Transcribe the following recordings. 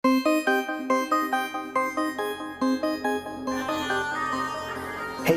Hey,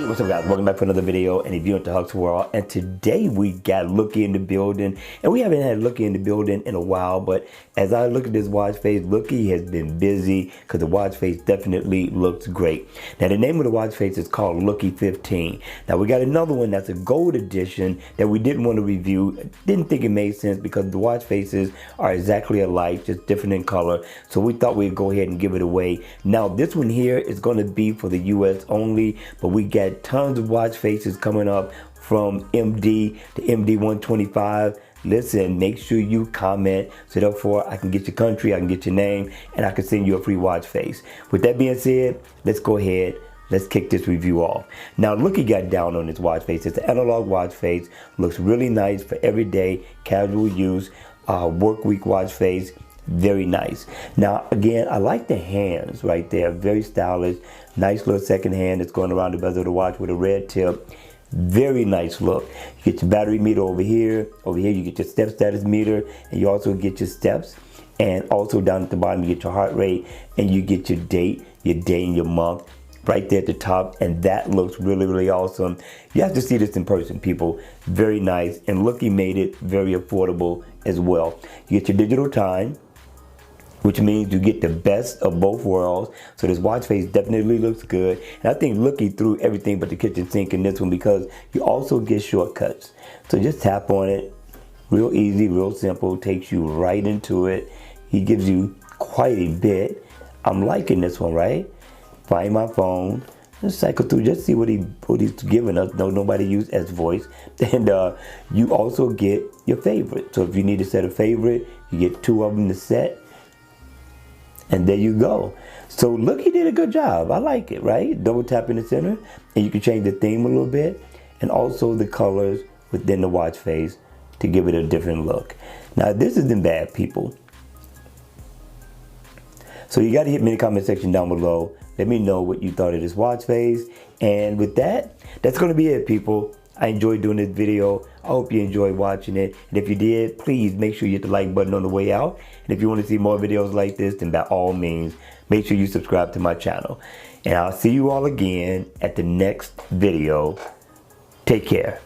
what's up guys? Welcome back for another video and if you're into Huck's World. And today we got Looke in the building. And we haven't had Looke in the building in a while, but as I look at this watch face, Looke has been busy because the watch face definitely looks great. Now the name of the watch face is called LLooke 15. Now we got another one that's a gold edition that we didn't want to review. Didn't think it made sense because the watch faces are exactly alike, just different in color. So we thought we'd go ahead and give it away. Now this one here is going to be for the US only, but we got tons of watch faces coming up from MD to MD 125. Listen, make sure you comment so therefore I can get your country, I can get your name, and I can send you a free watch face. With that being said, let's go ahead. Let's kick this review off. Now, Looke got down on this watch face. It's an analog watch face. Looks really nice for everyday casual use, work week watch face. Very nice. Now again, I like the hands right there, very stylish. Nice little second hand that's going around the bezel of the watch with a red tip. Very nice look. You get your battery meter over here you get your step status meter, and you also get your steps, and also down at the bottom you get your heart rate, and you get your date, and your month right there at the top, and that looks really awesome. You have to see this in person, people. Very nice, and Looke made it very affordable as well. You get your digital time, which means you get the best of both worlds. So this watch face definitely looks good. And I think Looke threw everything but the kitchen sink in this one because you also get shortcuts. So just tap on it, real easy, real simple, takes you right into it. He gives you quite a bit. I'm liking this one, right? Find my phone, just cycle through, just see what he's giving us. No, nobody use S voice. And you also get your favorite. So if you need to set a favorite, you get 2 of them to set. And there you go. So Looke did a good job. I like it, right? Double tap in the center, and you can change the theme a little bit, and also the colors within the watch face to give it a different look. Now this isn't bad, people. So you got to hit me in the comment section down below. Let me know what you thought of this watch face. And with that, that's going to be it, people. I enjoyed doing this video. I hope you enjoyed watching it. And if you did, please make sure you hit the like button on the way out. And if you want to see more videos like this, then by all means, make sure you subscribe to my channel. And I'll see you all again at the next video. Take care.